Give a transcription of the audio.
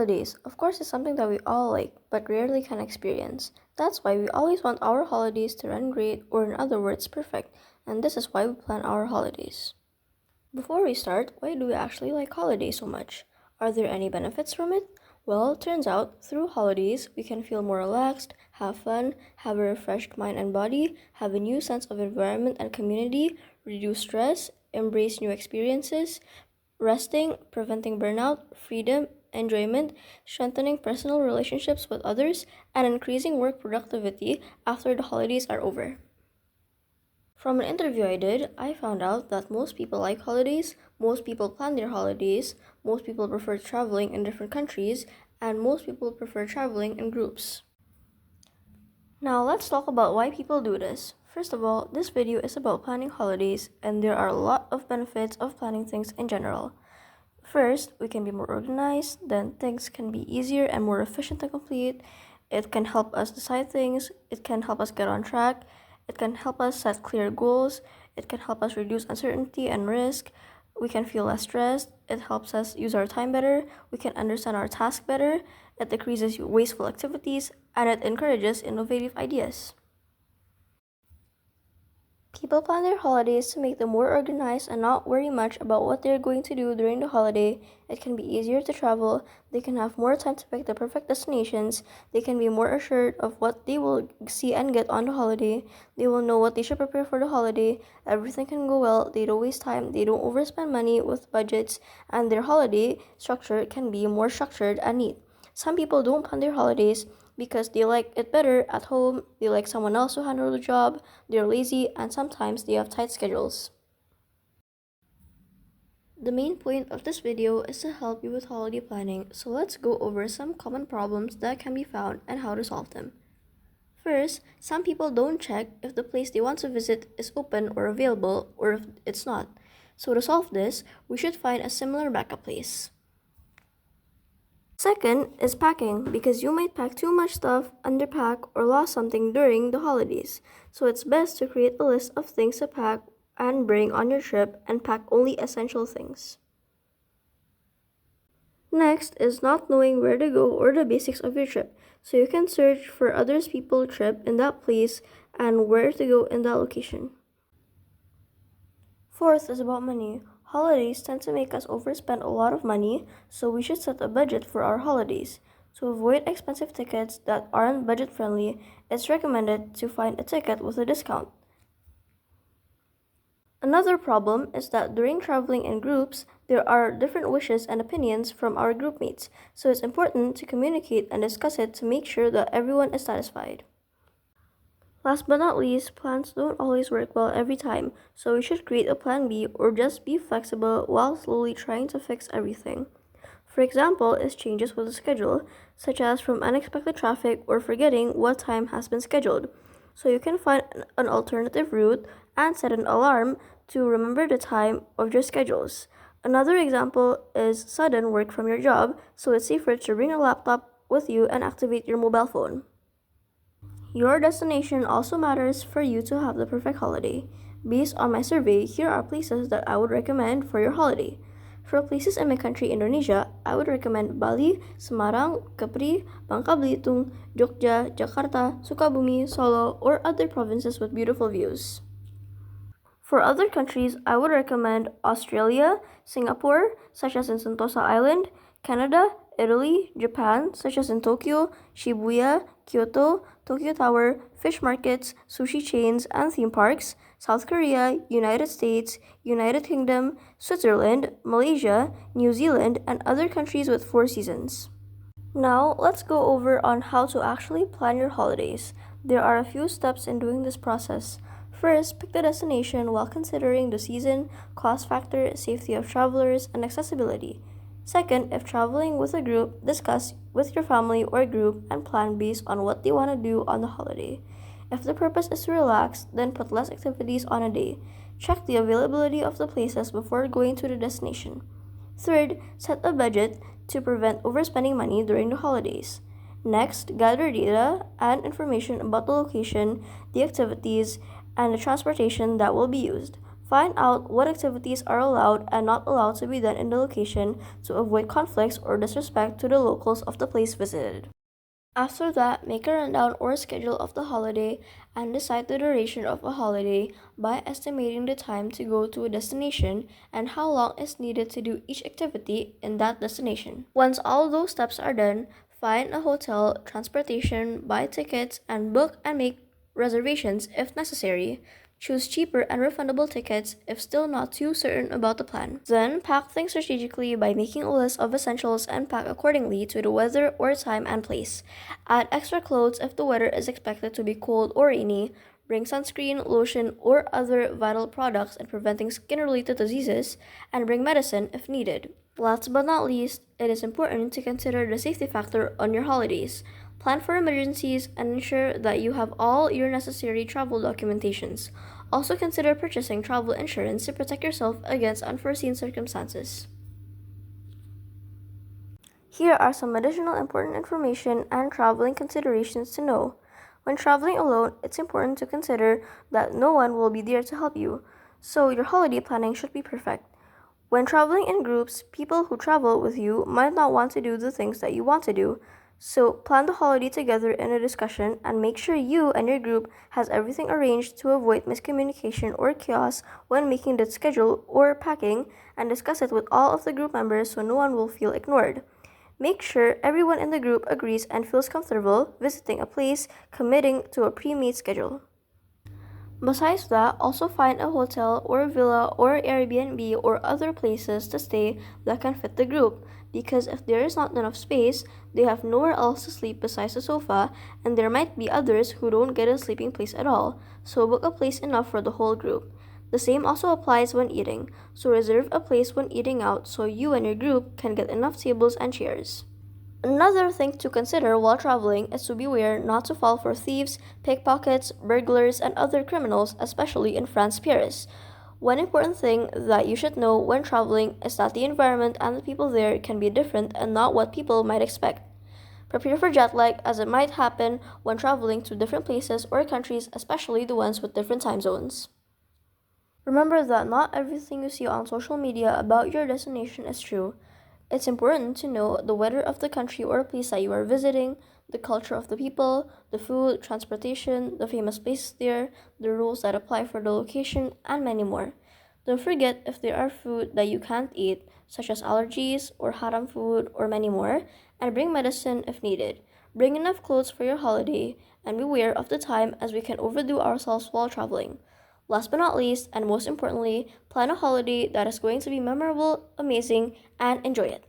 Holidays, of course, is something that we all like, but rarely can experience. That's why we always want our holidays to run great, or in other words, perfect, and this is why we plan our holidays. Before we start, why do we actually like holidays so much? Are there any benefits from it? Well, turns out, through holidays, we can feel more relaxed, have fun, have a refreshed mind and body, have a new sense of environment and community, reduce stress, embrace new experiences, resting, preventing burnout, freedom, enjoyment, strengthening personal relationships with others, and increasing work productivity after the holidays are over. From an interview I did, I found out that most people like holidays, most people plan their holidays, most people prefer traveling in different countries, and most people prefer traveling in groups. Now let's talk about why people do this. First of all, this video is about planning holidays, and there are a lot of benefits of planning things in general. First, we can be more organized, then things can be easier and more efficient to complete. It can help us decide things, it can help us get on track, it can help us set clear goals, it can help us reduce uncertainty and risk, we can feel less stressed, it helps us use our time better, we can understand our task better, it decreases wasteful activities, and it encourages innovative ideas. People plan their holidays to make them more organized and not worry much about what they're going to do during the holiday. It can be easier to travel, they can have more time to pick the perfect destinations, they can be more assured of what they will see and get on the holiday, they will know what they should prepare for the holiday, everything can go well, they don't waste time, they don't overspend money with budgets, and their holiday structure can be more structured and neat. Some people don't plan their holidays because they like it better at home, they like someone else to handle the job, they're lazy, and sometimes they have tight schedules. The main point of this video is to help you with holiday planning, so let's go over some common problems that can be found and how to solve them. First, some people don't check if the place they want to visit is open or available, or if it's not. So to solve this, we should find a similar backup place. Second is packing, because you might pack too much stuff, underpack, or lost something during the holidays. So it's best to create a list of things to pack and bring on your trip and pack only essential things. Next is not knowing where to go or the basics of your trip. So you can search for other people's trip in that place and where to go in that location. Fourth is about money. Holidays tend to make us overspend a lot of money, so we should set a budget for our holidays. To avoid expensive tickets that aren't budget friendly, it's recommended to find a ticket with a discount. Another problem is that during traveling in groups, there are different wishes and opinions from our group mates, so it's important to communicate and discuss it to make sure that everyone is satisfied. Last but not least, plans don't always work well every time, so we should create a plan B or just be flexible while slowly trying to fix everything. For example, is changes with the schedule, such as from unexpected traffic or forgetting what time has been scheduled. So you can find an alternative route and set an alarm to remember the time of your schedules. Another example is sudden work from your job, so it's safer to bring a laptop with you and activate your mobile phone. Your destination also matters for you to have the perfect holiday. Based on my survey, here are places that I would recommend for your holiday. For places in my country, Indonesia, I would recommend Bali, Semarang, Kepri, Bangka Belitung, Jogja, Jakarta, Sukabumi, Solo, or other provinces with beautiful views. For other countries, I would recommend Australia, Singapore, such as in Sentosa Island, Canada, Italy, Japan, such as in Tokyo, Shibuya, Kyoto, Tokyo Tower, fish markets, sushi chains, and theme parks, South Korea, United States, United Kingdom, Switzerland, Malaysia, New Zealand, and other countries with 4 seasons. Now, let's go over on how to actually plan your holidays. There are a few steps in doing this process. First, pick the destination while considering the season, cost factor, safety of travelers, and accessibility. Second, if traveling with a group, discuss with your family or group and plan based on what they want to do on the holiday. If the purpose is to relax, then put less activities on a day. Check the availability of the places before going to the destination. Third, set a budget to prevent overspending money during the holidays. Next, gather data and information about the location, the activities, and the transportation that will be used. Find out what activities are allowed and not allowed to be done in the location to avoid conflicts or disrespect to the locals of the place visited. After that, make a rundown or schedule of the holiday and decide the duration of a holiday by estimating the time to go to a destination and how long is needed to do each activity in that destination. Once all those steps are done, find a hotel, transportation, buy tickets, and book and make reservations if necessary. Choose cheaper and refundable tickets if still not too certain about the plan. Then, pack things strategically by making a list of essentials and pack accordingly to the weather or time and place. Add extra clothes if the weather is expected to be cold or rainy. Bring sunscreen, lotion, or other vital products in preventing skin related diseases, and bring medicine if needed. Last but not least, it is important to consider the safety factor on your holidays. Plan for emergencies and ensure that you have all your necessary travel documentations. Also consider purchasing travel insurance to protect yourself against unforeseen circumstances. Here are some additional important information and traveling considerations to know. When traveling alone, it's important to consider that no one will be there to help you, so your holiday planning should be perfect. When traveling in groups, people who travel with you might not want to do the things that you want to do, so plan the holiday together in a discussion and make sure you and your group has everything arranged to avoid miscommunication or chaos when making the schedule or packing, and discuss it with all of the group members so no one will feel ignored. Make sure everyone in the group agrees and feels comfortable visiting a place, committing to a pre-made schedule. Besides that, also find a hotel or villa or Airbnb or other places to stay that can fit the group, because if there is not enough space, they have nowhere else to sleep besides the sofa, and there might be others who don't get a sleeping place at all, so book a place enough for the whole group. The same also applies when eating, so reserve a place when eating out so you and your group can get enough tables and chairs. Another thing to consider while traveling is to beware not to fall for thieves, pickpockets, burglars, and other criminals, especially in France, Paris. One important thing that you should know when traveling is that the environment and the people there can be different and not what people might expect. Prepare for jet lag as it might happen when traveling to different places or countries, especially the ones with different time zones. Remember that not everything you see on social media about your destination is true. It's important to know the weather of the country or place that you are visiting, the culture of the people, the food, transportation, the famous places there, the rules that apply for the location, and many more. Don't forget if there are food that you can't eat, such as allergies or haram food or many more, and bring medicine if needed. Bring enough clothes for your holiday, and beware of the time as we can overdo ourselves while traveling. Last but not least, and most importantly, plan a holiday that is going to be memorable, amazing, and enjoy it.